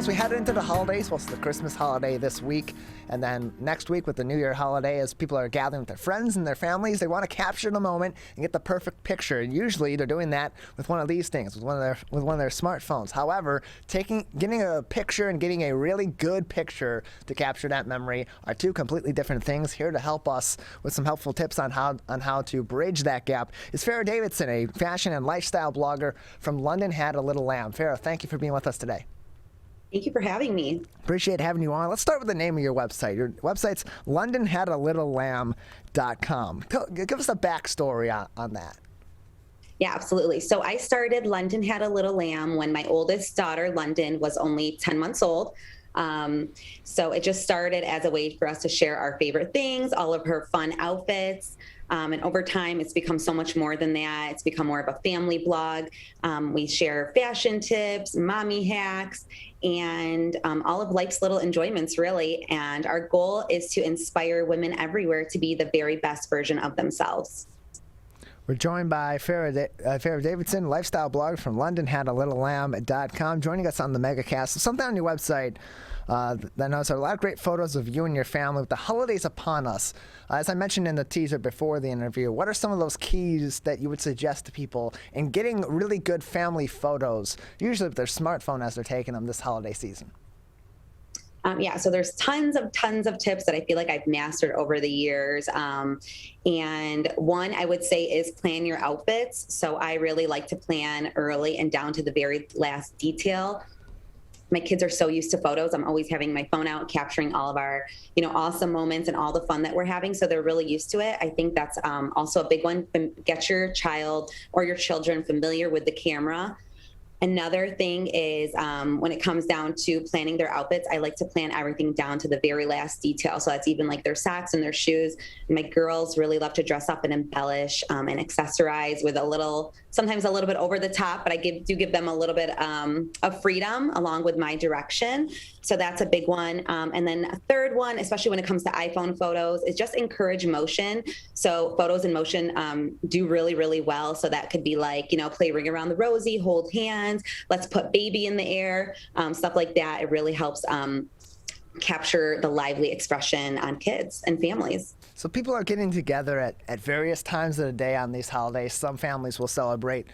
we head into the holidays, well, it's the Christmas holiday this week, and then next week with the New Year holiday, as people are gathering with their friends and their families, they want to capture the moment and get the perfect picture. And usually they're doing that with one of these things, with one of their smartphones. However, getting a picture and getting a really good picture to capture that memory are two completely different things. Here to help us with some helpful tips on how to bridge that gap is Farrah Davidson, a fashion and lifestyle blogger from London Had a Little Lamb. Farrah, thank you for being with us today. Thank you for having me. Appreciate having you on. Let's start with the name of your website. Your website's londonhadalittlelamb.com. Give us a backstory on that. Yeah, absolutely. So I started London Had a Little Lamb when my oldest daughter, London, was only 10 months old. So it just started as a way for us to share our favorite things, all of her fun outfits. And over time, it's become so much more than that. It's become more of a family blog. We share fashion tips, mommy hacks, and all of life's little enjoyments, really. And our goal is to inspire women everywhere to be the very best version of themselves. We're joined by Farrah Davidson, lifestyle blogger from LondonHadALittleLamb.com, joining us on the MegaCast. So something on your website that knows a lot of great photos of you and your family with the holidays upon us. As I mentioned in the teaser before the interview, what are some of those keys that you would suggest to people in getting really good family photos, usually with their smartphone as they're taking them this holiday season? So there's tons of tips that I feel like I've mastered over the years. And one I would say is plan your outfits. So I really like to plan early and down to the very last detail. My kids are so used to photos. I'm always having my phone out, capturing all of our, awesome moments and all the fun that we're having. So they're really used to it. I think that's also a big one. Get your child or your children familiar with the camera. Another thing is when it comes down to planning their outfits, I like to plan everything down to the very last detail. So that's even like their socks and their shoes. My girls really love to dress up and embellish and accessorize with sometimes a little bit over the top, but I do give them a little bit of freedom along with my direction. So that's a big one. And then a third one, especially when it comes to iPhone photos, is just encourage motion. So photos in motion do really, really well. So that could be like, play Ring Around the Rosie, hold hands, let's put baby in the air, stuff like that. It really helps capture the lively expression on kids and families. So people are getting together at various times of the day on these holidays. Some families will celebrate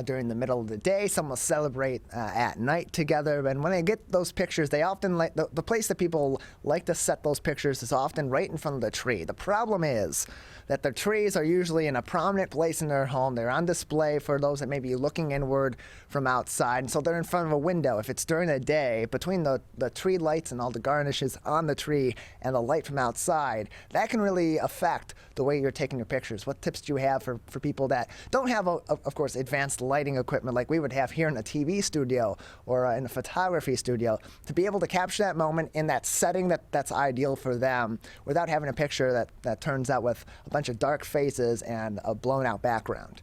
during the middle of the day. Some will celebrate at night together. And when they get those pictures, they often like the place that people like to set those pictures is often right in front of the tree. The problem is that the trees are usually in a prominent place in their home. They're on display for those that may be looking inward from outside. And so they're in front of a window. If it's during the day, between the tree lights and all the garnishes on the tree and the light from outside, that can really affect the way you're taking your pictures. What tips do you have for people that don't have, of course, advanced lighting equipment like we would have here in a TV studio or in a photography studio to be able to capture that moment in that setting that's ideal for them without having a picture that turns out with a bunch of dark faces and a blown out background?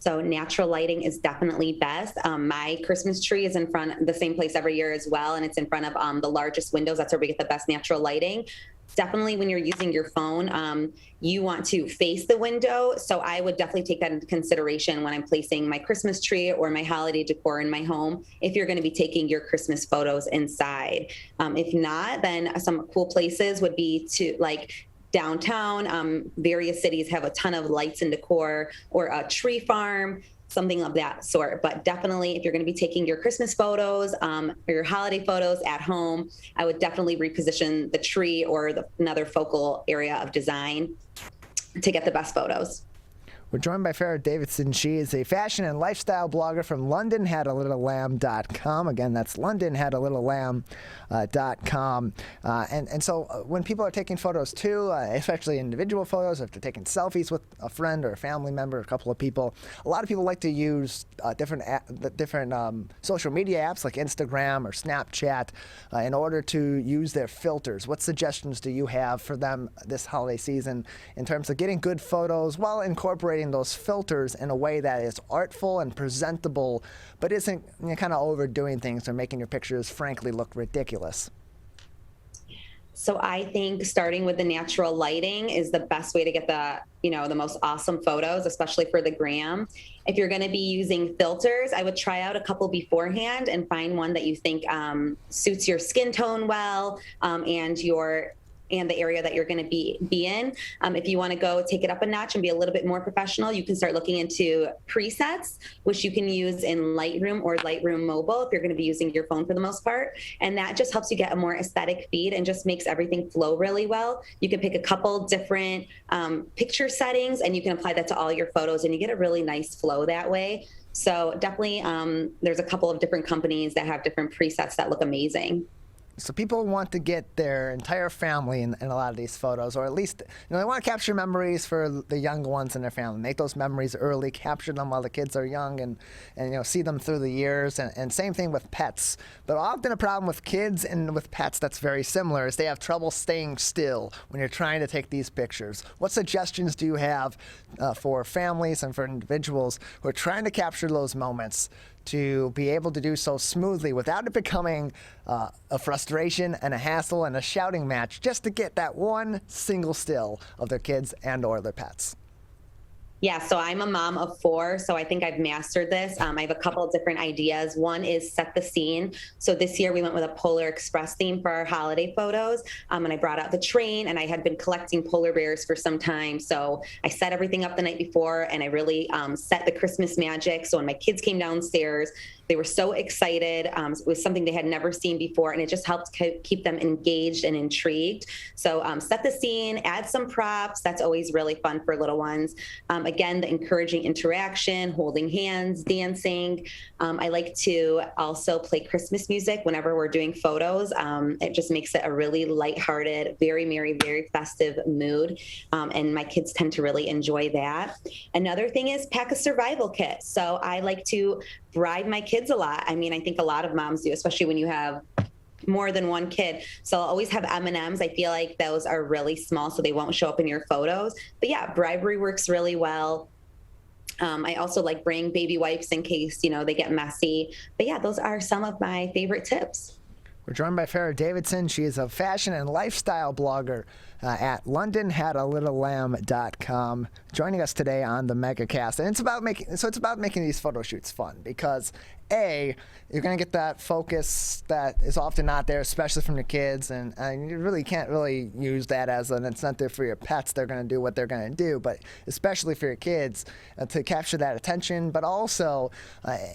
So natural lighting is definitely best. My Christmas tree is in front, the same place every year as well, and it's in front of the largest windows. That's where we get the best natural lighting. Definitely when you're using your phone, you want to face the window. So I would definitely take that into consideration when I'm placing my Christmas tree or my holiday decor in my home, if you're going to be taking your Christmas photos inside. If not, then some cool places would be to like downtown. Various cities have a ton of lights and decor, or a tree farm, something of that sort. But definitely, if you're going to be taking your Christmas photos or your holiday photos at home, I would definitely reposition the tree or another focal area of design to get the best photos. We're joined by Farrah Davidson. She is a fashion and lifestyle blogger from LondonHadALittleLamb.com. Again, that's LondonHadALittleLamb.com. And so when people are taking photos too, especially individual photos, if they're taking selfies with a friend or a family member, a couple of people, a lot of people like to use different social media apps like Instagram or Snapchat in order to use their filters. What suggestions do you have for them this holiday season in terms of getting good photos while incorporating those filters in a way that is artful and presentable, but isn't kind of overdoing things or making your pictures frankly look ridiculous? So I think starting with the natural lighting is the best way to get the most awesome photos, especially for the gram. If you're going to be using filters, I would try out a couple beforehand and find one that you think suits your skin tone well, and the area that you're going to be in. If you want to go take it up a notch and be a little bit more professional, you can start looking into presets, which you can use in Lightroom or Lightroom Mobile if you're going to be using your phone for the most part. And that just helps you get a more aesthetic feed and just makes everything flow really well. You can pick a couple different picture settings and you can apply that to all your photos and you get a really nice flow that way. So definitely there's a couple of different companies that have different presets that look amazing. So people want to get their entire family in a lot of these photos, or at least they want to capture memories for the young ones in their family. Make those memories early, capture them while the kids are young, and see them through the years. And same thing with pets. But often a problem with kids and with pets that's very similar is they have trouble staying still when you're trying to take these pictures. What suggestions do you have for families and for individuals who are trying to capture those moments to be able to do so smoothly without it becoming a frustration and a hassle and a shouting match, just to get that one single still of their kids and or their pets? Yeah, so I'm a mom of 4, so I think I've mastered this. I have a couple of different ideas. One is set the scene. So this year we went with a Polar Express theme for our holiday photos, and I brought out the train, and I had been collecting polar bears for some time. So I set everything up the night before, and I really set the Christmas magic. So when my kids came downstairs, they were so excited. It was something they had never seen before, and it just helped keep them engaged and intrigued. So set the scene, add some props. That's always really fun for little ones. Again, the encouraging interaction, holding hands, dancing. I like to also play Christmas music whenever we're doing photos. It just makes it a really lighthearted, very merry, very festive mood. And my kids tend to really enjoy that. Another thing is pack a survival kit. So I like to bribe my kids a lot. I mean, I think a lot of moms do, especially when you have more than one kid. So I'll always have M&Ms. I feel like those are really small, so they won't show up in your photos. But yeah, bribery works really well. I also like bring baby wipes in case, they get messy. But yeah, those are some of my favorite tips. We're joined by Farrah Davidson. She is a fashion and lifestyle blogger at londonhadalittle.com, joining us today on the MegaCast. And it's about making these photo shoots fun because A, you're going to get that focus that is often not there, especially from your kids, and you really can't really use that as an incentive for your pets. They're going to do what they're going to do, but especially for your kids to capture that attention. But also,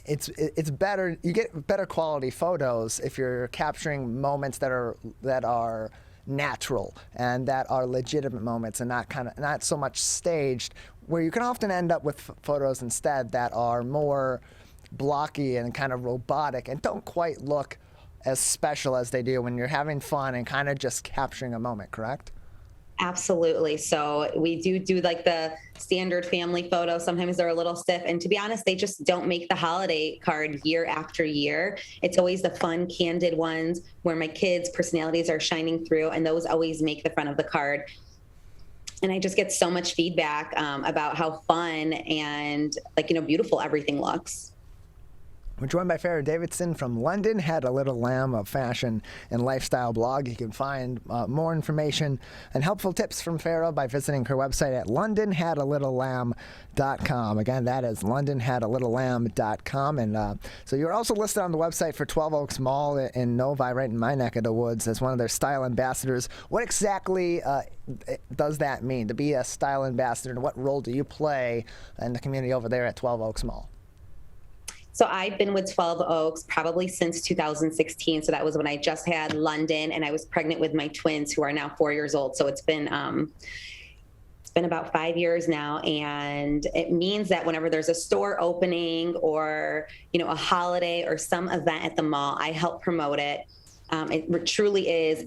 it's better. You get better quality photos if you're capturing moments that are natural and that are legitimate moments and not so much staged, where you can often end up with photos instead that are more blocky and kind of robotic and don't quite look as special as they do when you're having fun and kind of just capturing a moment, correct? Absolutely. So we do like the standard family photo. Sometimes they're a little stiff. And to be honest, they just don't make the holiday card year after year. It's always the fun, candid ones where my kids' personalities are shining through, and those always make the front of the card. And I just get so much feedback about how fun and beautiful everything looks. We're joined by Farrah Davidson from London Had a Little Lamb, a fashion and lifestyle blog. You can find more information and helpful tips from Farrah by visiting her website at londonhadalittle.com. Again, that is londonhadalittle.com. And so you're also listed on the website for 12 Oaks Mall in Novi, right in my neck of the woods, as one of their style ambassadors. What exactly does that mean, to be a style ambassador, and what role do you play in the community over there at 12 Oaks Mall? So I've been with 12 Oaks probably since 2016. So that was when I just had London, and I was pregnant with my twins, who are now 4 years old. So it's been about 5 years now. And it means that whenever there's a store opening or, a holiday or some event at the mall, I help promote it. It truly is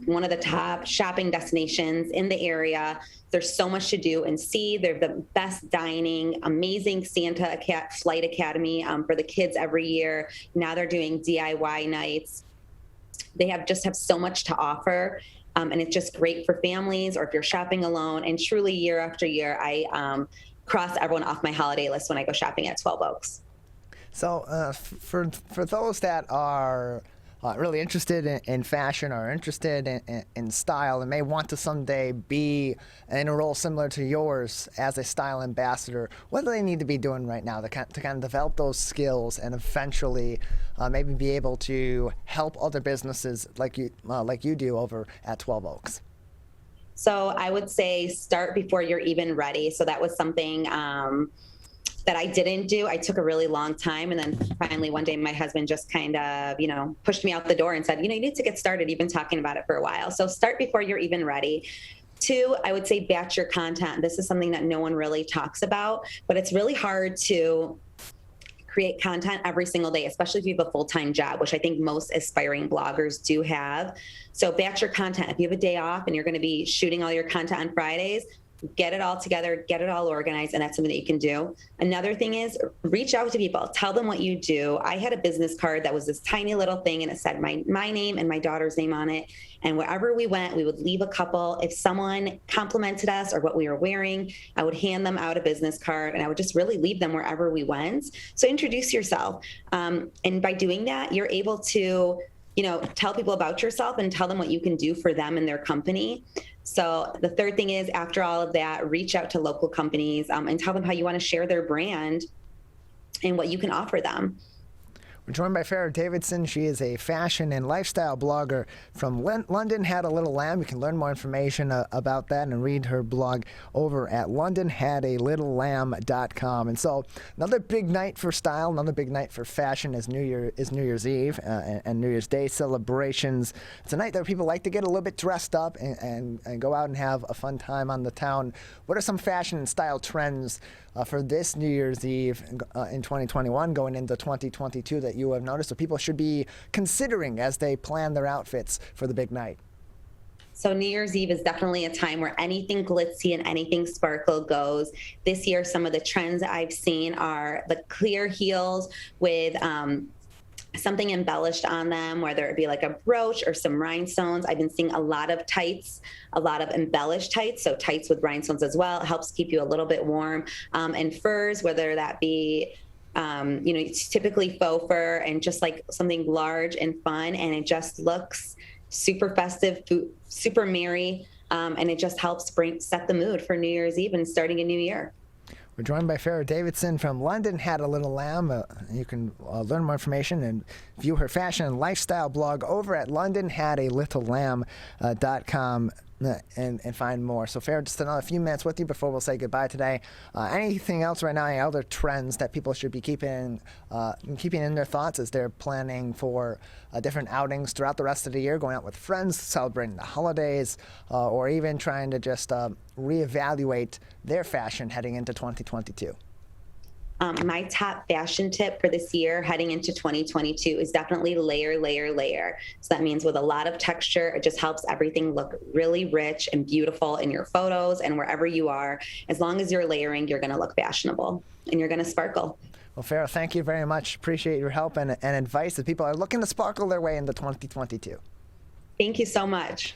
one of the top shopping destinations in the area. There's so much to do and see. They're the best dining, amazing Santa Flight Academy for the kids every year. Now they're doing DIY nights. They just have so much to offer. And it's just great for families or if you're shopping alone. And truly, year after year, I cross everyone off my holiday list when I go shopping at 12 Oaks. So for those that are really interested in fashion or interested in style and may want to someday be in a role similar to yours as a style ambassador, what do they need to be doing right now to kind of develop those skills and eventually maybe be able to help other businesses like you do over at 12 Oaks? So I would say start before you're even ready. So that was something that I didn't do. I took a really long time. And then finally one day my husband just kind of, pushed me out the door and said, you need to get started. You've been talking about it for a while. So start before you're even ready. 2, I would say batch your content. This is something that no one really talks about, but it's really hard to create content every single day, especially if you have a full-time job, which I think most aspiring bloggers do have. So batch your content. If you have a day off and you're going to be shooting all your content on Fridays, get it all together, get it all organized, and that's something that you can do. Another thing is reach out to people, tell them what you do. I had a business card that was this tiny little thing and it said my name and my daughter's name on it. And wherever we went, we would leave a couple. If someone complimented us or what we were wearing, I would hand them out a business card and I would just really leave them wherever we went. So introduce yourself. And by doing that, you're able to tell people about yourself and tell them what you can do for them and their company. So the third thing is, after all of that, reach out to local companies and tell them how you want to share their brand and what you can offer them. We're joined by Farrah Davidson. She is a fashion and lifestyle blogger from London Had a Little Lamb. You can learn more information about that and read her blog over at londonhadalittlelamb.com. And so another big night for style, another big night for fashion is New Year's Eve and New Year's Day celebrations. It's a night that people like to get a little bit dressed up and go out and have a fun time on the town. What are some fashion and style trends for this New Year's Eve in 2021 going into 2022 that you have noticed or people should be considering as they plan their outfits for the big night? So New Year's Eve is definitely a time where anything glitzy and anything sparkle goes. This year, some of the trends I've seen are the clear heels with something embellished on them, whether it be like a brooch or some rhinestones. I've been seeing a lot of tights, a lot of embellished tights, so tights with rhinestones as well. It helps keep you a little bit warm. And furs, whether that be it's typically faux fur and just like something large and fun, and it just looks super festive, super merry, and it just helps set the mood for New Year's Eve and starting a new year. We're joined by Farrah Davidson from London Had a Little Lamb. You can learn more information and view her fashion and lifestyle blog over at londonhadalittlelamb.com. And find more. So Farrah, just another few minutes with you before we'll say goodbye today. Anything else right now, any other trends that people should be keeping in their thoughts as they're planning for different outings throughout the rest of the year, going out with friends, celebrating the holidays, or even trying to just reevaluate their fashion heading into 2022? My top fashion tip for this year heading into 2022 is definitely layer, layer, layer. So that means with a lot of texture, it just helps everything look really rich and beautiful in your photos and wherever you are. As long as you're layering, you're going to look fashionable and you're going to sparkle. Well, Farrah, thank you very much. Appreciate your help and advice as people are looking to sparkle their way into 2022. Thank you so much.